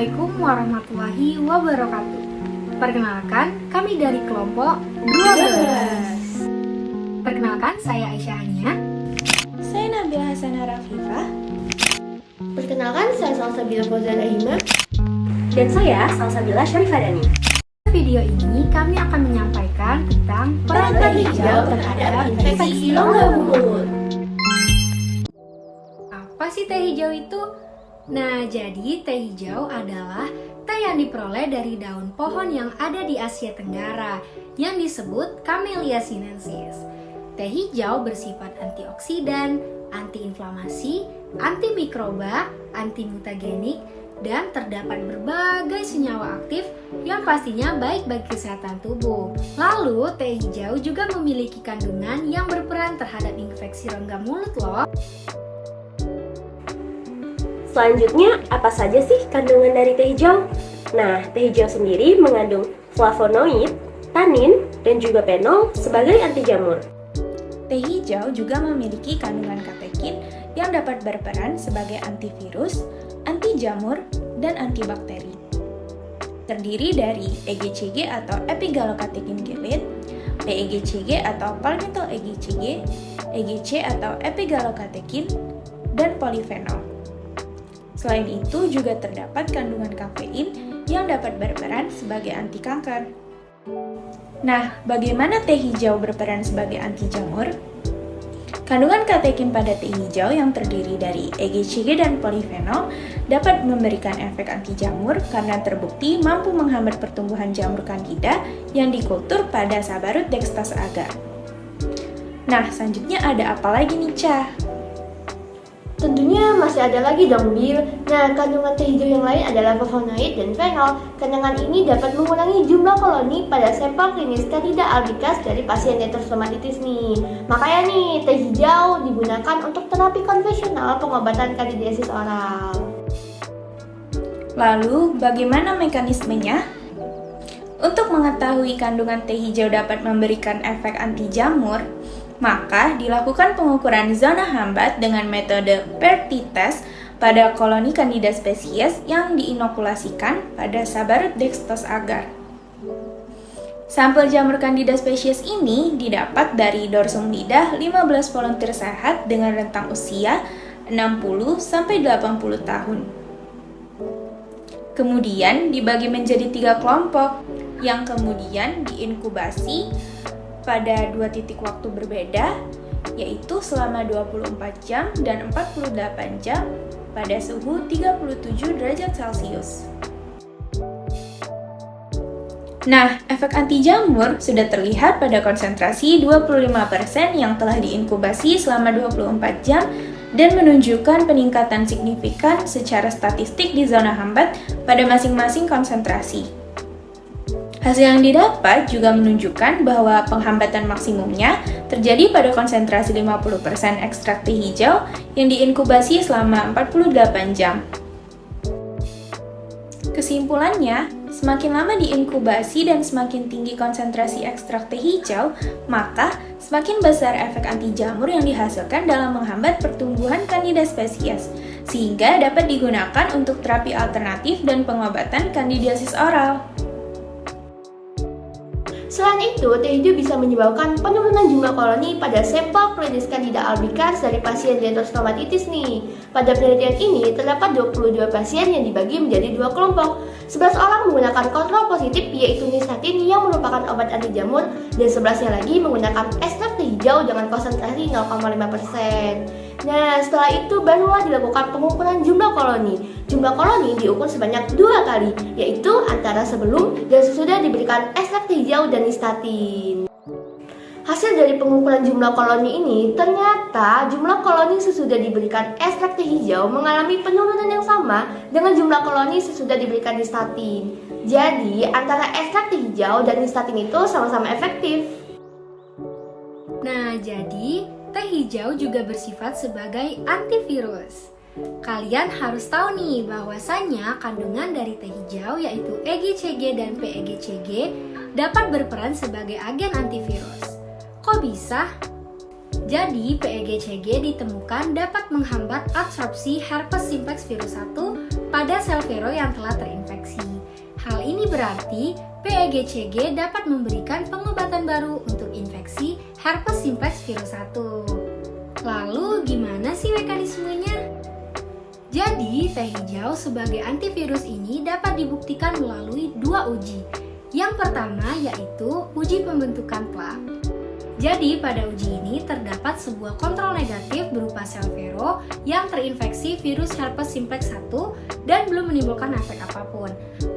Assalamualaikum warahmatullahi wabarakatuh. Perkenalkan, kami dari kelompok 12. Perkenalkan, saya Aisyah Hania. Saya Nabila Hasanah Rafifah. Perkenalkan, saya Salsabila Fauzana Hima. Dan saya Salsabila Syarifadani. Video ini kami akan menyampaikan tentang peran teh hijau terhadap infeksi rongga mulut. Apa sih teh hijau itu? Nah, jadi teh hijau adalah teh yang diperoleh dari daun pohon yang ada di Asia Tenggara yang disebut Camellia sinensis. Teh hijau bersifat antioksidan, antiinflamasi, antimikroba, antimutagenik, dan terdapat berbagai senyawa aktif yang pastinya baik bagi kesehatan tubuh. Lalu, teh hijau juga memiliki kandungan yang berperan terhadap infeksi rongga mulut loh. Selanjutnya, apa saja sih kandungan dari teh hijau? Nah, teh hijau sendiri mengandung flavonoid, tanin, dan juga fenol sebagai anti jamur. Teh hijau juga memiliki kandungan katekin yang dapat berperan sebagai antivirus, anti jamur, dan antibakteri. Terdiri dari EGCG atau epigalokatekin chelat, PEGCG atau palmital EGCG, EGC atau epigalokatekin, dan polifenol. Selain itu juga terdapat kandungan kafein yang dapat berperan sebagai anti kanker. Nah, bagaimana teh hijau berperan sebagai anti jamur? Kandungan katekin pada teh hijau yang terdiri dari EGCG dan polifenol dapat memberikan efek anti jamur karena terbukti mampu menghambat pertumbuhan jamur candida yang dikultur pada Sabarut dextrose agar. Nah, selanjutnya ada apa lagi nih, Ca? Tentunya masih ada lagi dong, Bil. Nah, kandungan teh hijau yang lain adalah flavonoid dan fenol. Kandungan ini dapat mengurangi jumlah koloni pada sampel klinis Candida albicans dari pasien dermatititis nih. Makanya nih, teh hijau digunakan untuk terapi konvensional pengobatan kandidiasis oral. Lalu, bagaimana mekanismenya? Untuk mengetahui kandungan teh hijau dapat memberikan efek anti jamur, maka dilakukan pengukuran zona hambat dengan metode PERT test pada koloni Candida spesies yang diinokulasikan pada Sabarut dextrose agar. Sampel jamur Candida spesies ini didapat dari dorsum lidah 15 volunteer sehat dengan rentang usia 60-80 tahun. Kemudian dibagi menjadi 3 kelompok yang kemudian diinkubasi pada 2 titik waktu berbeda, yaitu selama 24 jam dan 48 jam pada suhu 37 derajat Celcius. Nah, efek anti jamur sudah terlihat pada konsentrasi 25% yang telah diinkubasi selama 24 jam dan menunjukkan peningkatan signifikan secara statistik di zona hambat pada masing-masing konsentrasi. Hasil yang didapat juga menunjukkan bahwa penghambatan maksimumnya terjadi pada konsentrasi 50% ekstrak teh hijau yang diinkubasi selama 48 jam. Kesimpulannya, semakin lama diinkubasi dan semakin tinggi konsentrasi ekstrak teh hijau, maka semakin besar efek anti jamur yang dihasilkan dalam menghambat pertumbuhan Candida spesies, sehingga dapat digunakan untuk terapi alternatif dan pengobatan kandidiasis oral. Selain itu, teh hijau bisa menyebabkan penurunan jumlah koloni pada sampel klinis Candida albicans dari pasien dermatititis nih. Pada penelitian ini, terdapat 22 pasien yang dibagi menjadi 2 kelompok. 11 orang menggunakan kontrol positif yaitu nistatin yang merupakan obat anti jamur dan 11-nya lagi menggunakan ekstrak teh hijau dengan konsentrasi 0,5%. Nah, setelah itu barulah dilakukan pengukuran jumlah koloni. Jumlah koloni diukur sebanyak 2 kali, yaitu antara sebelum dan sesudah diberikan ekstrak teh hijau dan nistatin. Hasil dari pengukuran jumlah koloni ini, ternyata jumlah koloni sesudah diberikan ekstrak teh hijau mengalami penurunan yang sama dengan jumlah koloni sesudah diberikan nistatin. Jadi, antara ekstrak teh hijau dan nistatin itu sama-sama efektif. Nah, jadi teh hijau juga bersifat sebagai antivirus. Kalian harus tahu nih bahwasannya kandungan dari teh hijau yaitu EGCG dan PEGCG dapat berperan sebagai agen antivirus. Kok bisa? Jadi, PEGCG ditemukan dapat menghambat absorpsi herpes simplex virus 1 pada sel vero yang telah terinfeksi. Hal ini berarti PEGCG dapat memberikan pengobatan baru untuk infeksi herpes simplex virus 1. Lalu, gimana sih mekanismenya? Jadi, teh hijau sebagai antivirus ini dapat dibuktikan melalui 2 uji. Yang pertama yaitu uji pembentukan plak. Jadi, pada uji ini terdapat sebuah kontrol negatif berupa sel vero yang terinfeksi virus herpes simplex 1 dan belum menimbulkan efek apapun.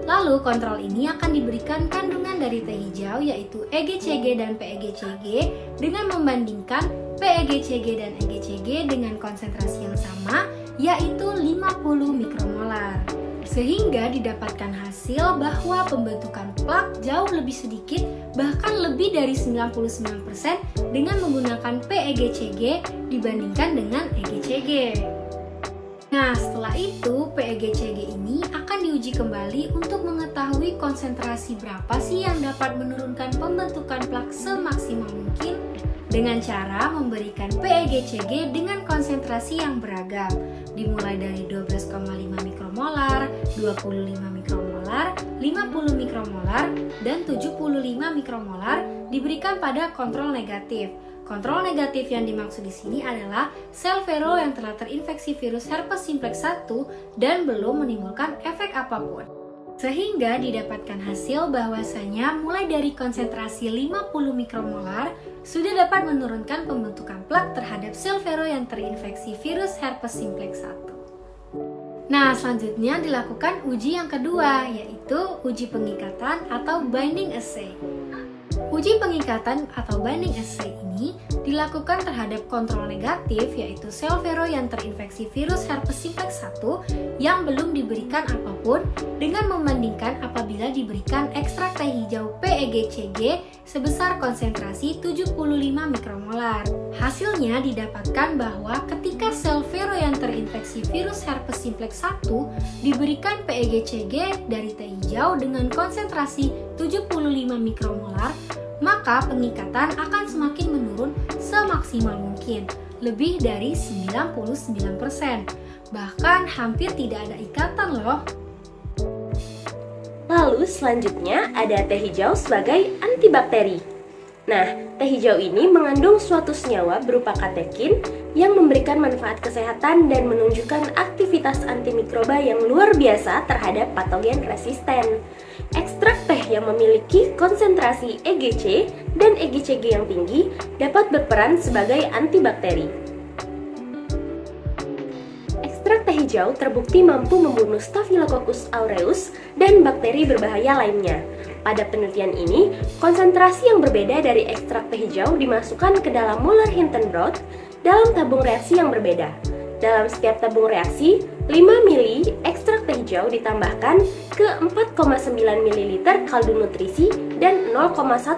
Lalu, kontrol ini akan diberikan kandungan dari teh hijau yaitu EGCG dan PEGCG dengan membandingkan PEGCG dan EGCG dengan konsentrasi yang sama yaitu 50 mikromolar. Sehingga didapatkan hasil bahwa pembentukan plak jauh lebih sedikit, bahkan lebih dari 99% dengan menggunakan PEGCG dibandingkan dengan EGCG. Nah, setelah itu PEGCG ini akan diuji kembali untuk mengetahui konsentrasi berapa sih yang dapat menurunkan pembentukan plak semaksimal mungkin dengan cara memberikan PEGCG dengan konsentrasi yang beragam, dimulai dari 12,5 mikromolar, 25 mikromolar, 50 mikromolar, dan 75 mikromolar diberikan pada kontrol negatif. Kontrol negatif yang dimaksud di sini adalah sel vero yang telah terinfeksi virus herpes simplex 1 dan belum menimbulkan efek apapun. Sehingga didapatkan hasil bahwasanya mulai dari konsentrasi 50 mikromolar sudah dapat menurunkan pembentukan plak terhadap sel vero yang terinfeksi virus herpes simplex 1. Nah, selanjutnya dilakukan uji yang kedua, yaitu uji pengikatan atau binding assay. Uji pengikatan atau binding assay ini dilakukan terhadap kontrol negatif yaitu sel vero yang terinfeksi virus herpes simplex 1 yang belum diberikan apapun dengan membandingkan apabila diberikan ekstrak teh hijau PEGCG sebesar konsentrasi 75 mikromolar. Hasilnya didapatkan bahwa ketika sel vero yang terinfeksi virus herpes simplex 1 diberikan PEGCG dari teh hijau dengan konsentrasi 75 mikromolar, maka pengikatan akan semakin menurun semaksimal mungkin, lebih dari 99%. Bahkan hampir tidak ada ikatan loh. Lalu selanjutnya ada teh hijau sebagai antibakteri. Nah, teh hijau ini mengandung suatu senyawa berupa katekin yang memberikan manfaat kesehatan dan menunjukkan aktivitas antimikroba yang luar biasa terhadap patogen resisten. Ekstrak teh yang memiliki konsentrasi EGC dan EGCG yang tinggi dapat berperan sebagai antibakteri. Ekstrak teh hijau terbukti mampu membunuh Staphylococcus aureus dan bakteri berbahaya lainnya. Pada penelitian ini, konsentrasi yang berbeda dari ekstrak teh hijau dimasukkan ke dalam molar Hindenburg dalam tabung reaksi yang berbeda. Dalam setiap tabung reaksi, 5 ml ekstrak teh hijau ditambahkan ke 4,9 ml kaldu nutrisi dan 0,1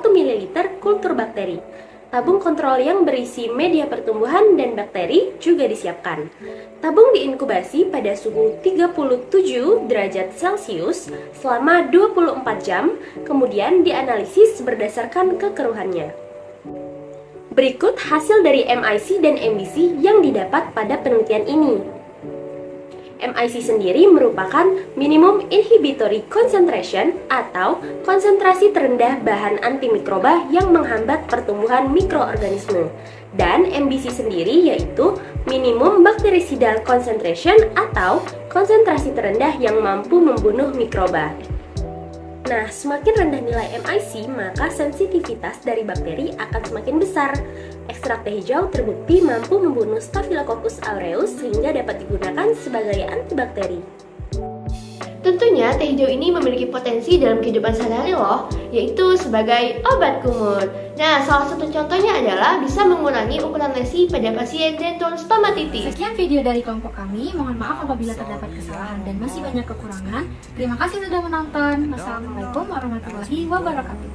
ml kultur bakteri. Tabung kontrol yang berisi media pertumbuhan dan bakteri juga disiapkan. Tabung diinkubasi pada suhu 37 derajat Celcius selama 24 jam, kemudian dianalisis berdasarkan kekeruhannya. Berikut hasil dari MIC dan MBC yang didapat pada penelitian ini. MIC sendiri merupakan minimum inhibitory concentration atau konsentrasi terendah bahan antimikroba yang menghambat pertumbuhan mikroorganisme. Dan MBC sendiri yaitu minimum bactericidal concentration atau konsentrasi terendah yang mampu membunuh mikroba. Nah, semakin rendah nilai MIC, maka sensitivitas dari bakteri akan semakin besar. Ekstrak teh hijau terbukti mampu membunuh Staphylococcus aureus sehingga dapat digunakan sebagai antibakteri. Tentunya teh hijau ini memiliki potensi dalam kehidupan sehari-hari loh, yaitu sebagai obat kumur. Nah, salah satu contohnya adalah bisa mengurangi ukuran lesi pada pasien dental stomatitis. Sekian video dari kelompok kami, mohon maaf apabila terdapat kesalahan dan masih banyak kekurangan. Terima kasih sudah menonton. Wassalamualaikum warahmatullahi wabarakatuh.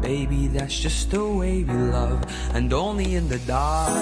Baby, that's just the way we love, and only in the dark.